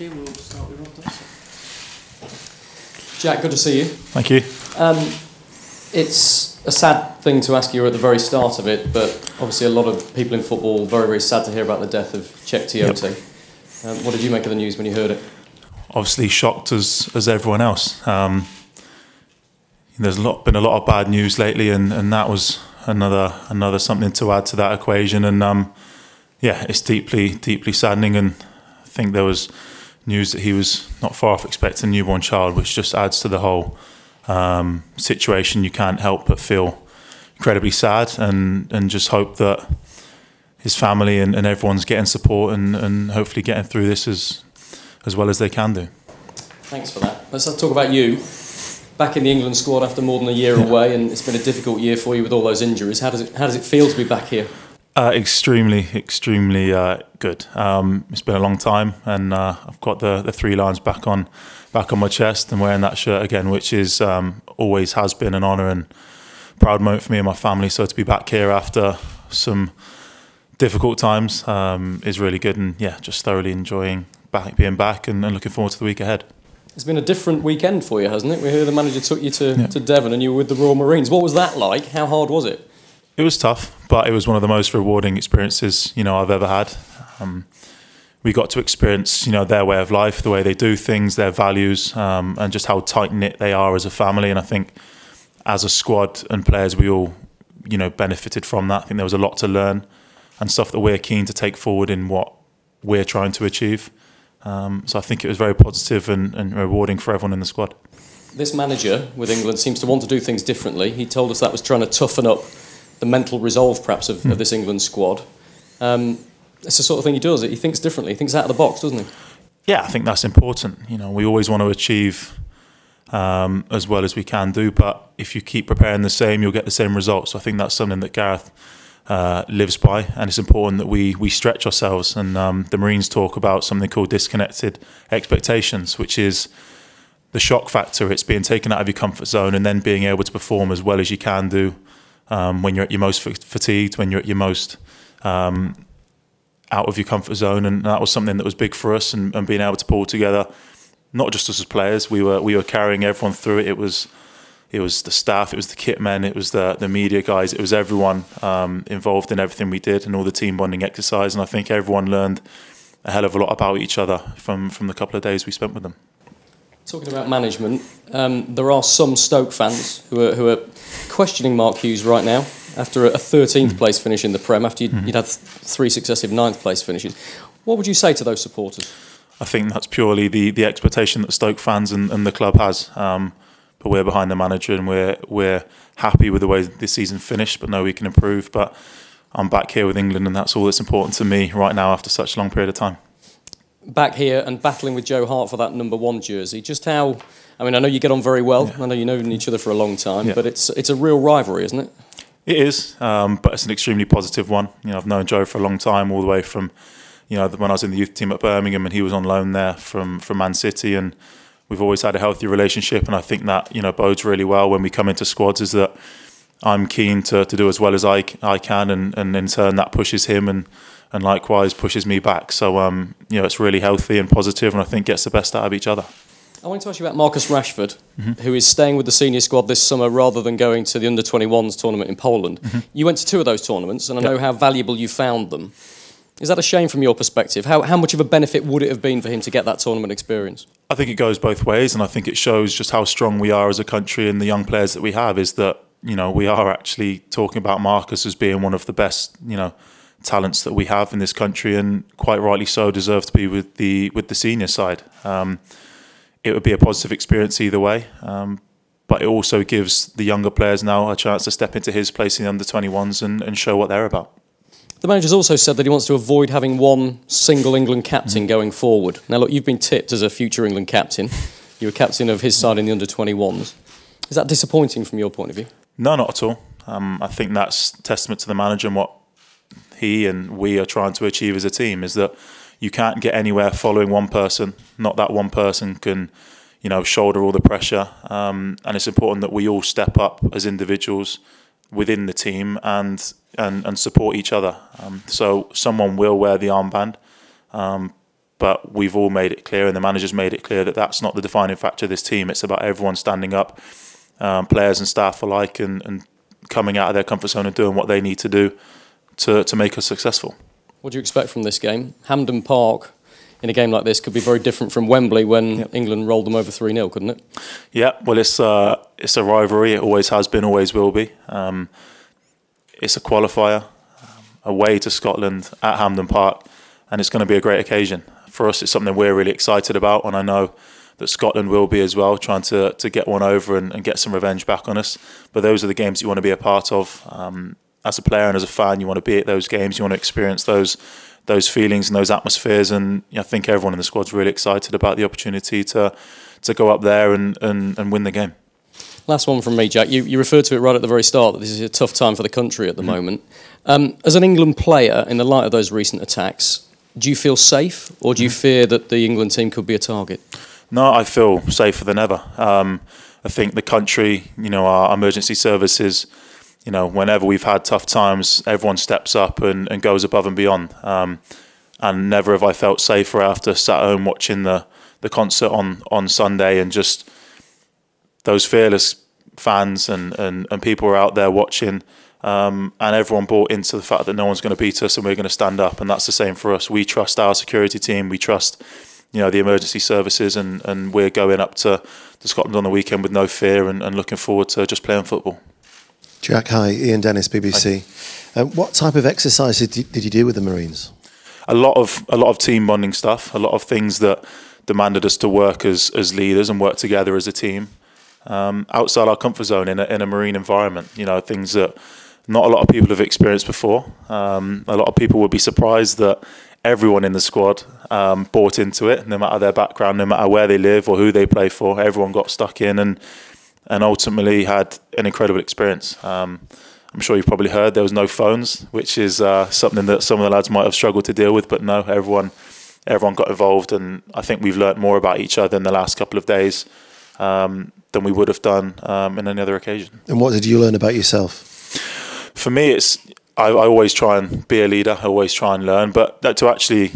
you. We'll start with Rob Dawson. Jack, good to see you. Thank you. It's a sad thing to ask you at the very start of it, but obviously a lot of people in football very, very sad to hear about the death of Cheick Tiote. Yep. What did you make of the news when you heard it? Obviously shocked as everyone else. There's been a lot of bad news lately, and that was another something to add to that equation. And yeah, it's deeply saddening. And I think there was news that he was not far off expecting a newborn child, which just adds to the whole situation. You can't help but feel incredibly sad, and just hope that his family and everyone's getting support and hopefully getting through this as well as they can do. Thanks for that. Let's talk about you. Back in the England squad after more than a year away, and it's been a difficult year for you with all those injuries. How does it feel to be back here? Extremely good. It's been a long time, and I've got the 3 lines back on my chest and wearing that shirt again, which is always has been an honour and proud moment for me and my family. So to be back here after some difficult times is really good, and yeah, just thoroughly enjoying being back and looking forward to the week ahead. It's been a different weekend for you, hasn't it? We hear the manager took you to Devon and you were with the Royal Marines. What was that like? How hard was it? It was tough, but it was one of the most rewarding experiences I've ever had. We got to experience their way of life, the way they do things, their values, and just how tight knit they are as a family. And I think as a squad and players, we all benefited from that. I think there was a lot to learn and stuff that we're keen to take forward in what we're trying to achieve. So I think it was very positive and rewarding for everyone in the squad. This manager with England seems to want to do things differently. He told us that was trying to toughen up the mental resolve, perhaps, of this England squad. It's the sort of thing he does. He thinks differently. He thinks out of the box, doesn't he? Yeah, I think that's important. We always want to achieve as well as we can do, but if you keep preparing the same, you'll get the same results. So I think that's something that Gareth lives by, and it's important that we stretch ourselves. And the Marines talk about something called disconnected expectations, which is the shock factor. It's being taken out of your comfort zone and then being able to perform as well as you can do when you're at your most fatigued, when you're at your most out of your comfort zone. And that was something that was big for us, and being able to pull together, not just us as players. We were carrying everyone through it. It was the staff, it was the kit men, it was the media guys, it was everyone involved in everything we did, and all the team bonding exercise. And I think everyone learned a hell of a lot about each other from the couple of days we spent with them. Talking about management, there are some Stoke fans who are questioning Mark Hughes right now after a 13th place finish in the Prem, after you'd had 3 successive 9th place finishes. What would you say to those supporters? I think that's purely the expectation that Stoke fans and the club has. But we're behind the manager, and we're happy with the way this season finished, but know we can improve. But I'm back here with England, and that's all that's important to me right now after such a long period of time. Back here and battling with Joe Hart for that number 1 jersey. Just how, I know you get on very well. Yeah. I know you've known each other for a long time, but it's a real rivalry, isn't it? It is, but it's an extremely positive one. I've known Joe for a long time, all the way from when I was in the youth team at Birmingham, and he was on loan there from Man City, and we've always had a healthy relationship. And I think that bodes really well when we come into squads, is that I'm keen to do as well as I can, and in turn that pushes him and likewise pushes me back. So it's really healthy and positive, and I think gets the best out of each other. I want to ask you about Marcus Rashford, who is staying with the senior squad this summer rather than going to the under-21s tournament in Poland. You went to 2 of those tournaments, and I know how valuable you found them. Is that a shame from your perspective? How much of a benefit would it have been for him to get that tournament experience? I think it goes both ways, and I think it shows just how strong we are as a country, and the young players that we have, is that we are actually talking about Marcus as being one of the best talents that we have in this country, and quite rightly so deserve to be with the senior side. It would be a positive experience either way, but it also gives the younger players now a chance to step into his place in the under-21s and show what they're about. The manager's also said that he wants to avoid having one single England captain going forward. Now, look, you've been tipped as a future England captain. You were captain of his side in the under-21s. Is that disappointing from your point of view? No, not at all. I think that's testament to the manager and what he and we are trying to achieve as a team, is that you can't get anywhere following one person. Not that one person can, shoulder all the pressure. And it's important that we all step up as individuals within the team and support each other. So someone will wear the armband, but we've all made it clear, and the manager's made it clear, that that's not the defining factor of this team. It's about everyone standing up, players and staff alike, and coming out of their comfort zone and doing what they need to do to make us successful. What do you expect from this game? Hampden Park, in a game like this, could be very different from Wembley when England rolled them over 3-0, couldn't it? Yeah, well, it's a rivalry. It always has been, always will be. It's a qualifier, away to Scotland at Hampden Park, and it's going to be a great occasion. For us, it's something we're really excited about, and I know that Scotland will be as well, trying to get one over and get some revenge back on us. But those are the games you want to be a part of. As a player and as a fan, you want to be at those games, you want to experience those feelings and those atmospheres, and I think everyone in the squad's really excited about the opportunity to go up there and win the game. Last one from me, Jack. You referred to it right at the very start, that this is a tough time for the country at the moment. As an England player, in the light of those recent attacks, do you feel safe, or do you fear that the England team could be a target? No, I feel safer than ever. I think the country, our emergency services, whenever we've had tough times, everyone steps up and goes above and beyond. And never have I felt safer after sat home watching the concert on Sunday, and just those fearless fans and people were out there watching, and everyone bought into the fact that no one's going to beat us and we're going to stand up. And that's the same for us. We trust our security team. We trust the emergency services, and we're going up to Scotland on the weekend with no fear and looking forward to just playing football. Jack, hi. Ian Dennis, BBC. What type of exercises did you do with the Marines? A lot of team bonding stuff. A lot of things that demanded us to work as leaders and work together as a team, outside our comfort zone in a Marine environment. Things that not a lot of people have experienced before. A lot of people would be surprised that everyone in the squad bought into it, no matter their background, no matter where they live or who they play for. Everyone got stuck in and ultimately had an incredible experience. I'm sure you've probably heard there was no phones, which is something that some of the lads might have struggled to deal with, but no, everyone got involved, and I think we've learnt more about each other in the last couple of days than we would have done in any other occasion. And what did you learn about yourself? For me, I always try and be a leader, I always try and learn, but to actually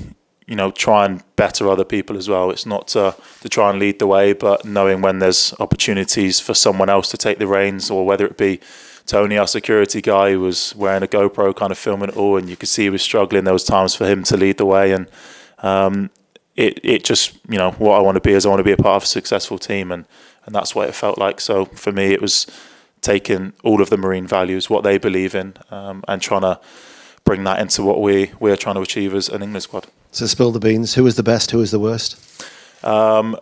try and better other people as well. It's not to try and lead the way, but knowing when there's opportunities for someone else to take the reins, or whether it be Tony, our security guy, who was wearing a GoPro kind of filming it all, and you could see he was struggling. There was times for him to lead the way, and it just, what I want to be is I want to be a part of a successful team, and that's what it felt like. So for me, it was taking all of the Marine values, what they believe in, and trying to bring that into what we're trying to achieve as an England squad. So spill the beans. Who was the best? Who was the worst? Funny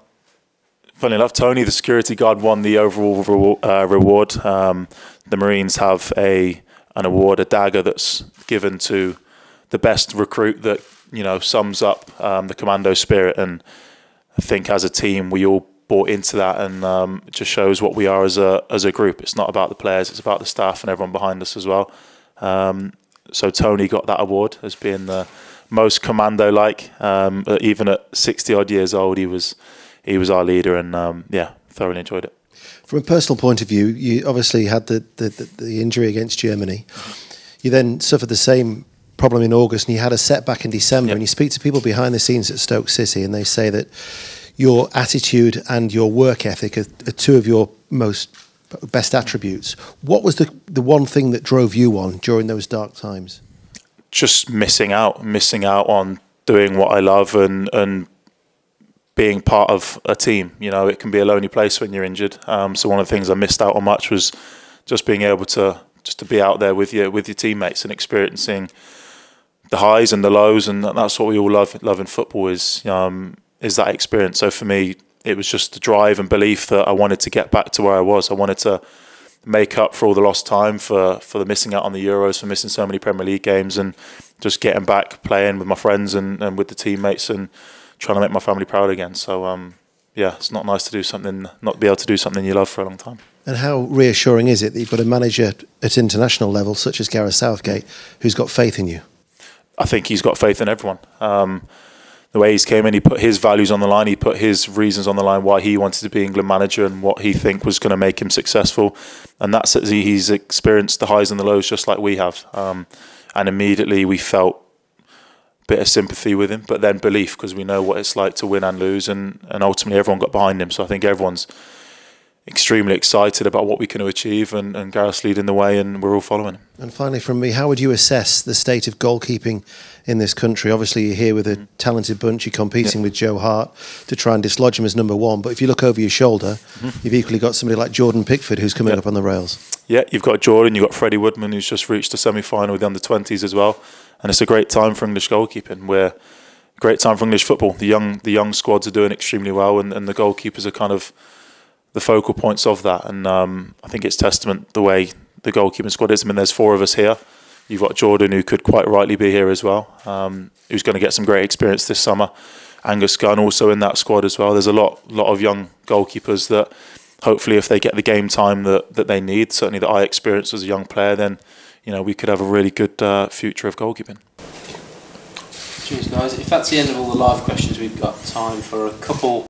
enough, Tony, the security guard, won the overall reward. The Marines have an award, a dagger, that's given to the best recruit that sums up the commando spirit. And I think as a team, we all bought into that, and it just shows what we are as a group. It's not about the players; it's about the staff and everyone behind us as well. So Tony got that award as being the most commando-like. Even at 60-odd years old, he was our leader, and thoroughly enjoyed it. From a personal point of view, you obviously had the injury against Germany. You then suffered the same problem in August, and you had a setback in December. Yep. And you speak to people behind the scenes at Stoke City, and they say that your attitude and your work ethic are two of your best attributes. What was the one thing that drove you on during those dark times? Just missing out on doing what I love and being part of a team. It can be a lonely place when you're injured. So one of the things I missed out on much was just being able to be out there with your teammates and experiencing the highs and the lows, and that's what we all love in football is that experience. So for me, it was just the drive and belief that I wanted to get back to where I was. I wanted to make up for all the lost time, for the missing out on the Euros, for missing so many Premier League games, and just getting back playing with my friends and with the teammates and trying to make my family proud again. So it's not nice to not be able to do something you love for a long time. And how reassuring is it that you've got a manager at international level such as Gareth Southgate who's got faith in you? I think he's got faith in everyone. The way he's came in, he put his values on the line, he put his reasons on the line why he wanted to be England manager and what he think was going to make him successful. And that's as he's experienced the highs and the lows just like we have. And immediately we felt bit of sympathy with him, but then belief, because we know what it's like to win and lose, and ultimately everyone got behind him. So I think everyone's extremely excited about what we can achieve, and Gareth's leading the way, and we're all following him. And finally, from me, how would you assess the state of goalkeeping in this country? Obviously, you're here with a talented bunch. You're competing with Joe Hart to try and dislodge him as number one. But if you look over your shoulder, you've equally got somebody like Jordan Pickford who's coming up on the rails. Yeah, you've got Jordan, you've got Freddie Woodman, who's just reached the semi-final with the under-20s as well. And it's a great time for English goalkeeping. Great time for English football. The young squads are doing extremely well, and the goalkeepers are kind of the focal points of that. And I think it's testament the way the goalkeeping squad is. I mean, there's 4 of us here. You've got Jordan, who could quite rightly be here as well, who's going to get some great experience this summer. Angus Gunn also in that squad as well. There's a lot of young goalkeepers that hopefully, if they get the game time that they need, certainly that I experienced as a young player, then we could have a really good future of goalkeeping. Cheers, guys. If that's the end of all the live questions, we've got time for a couple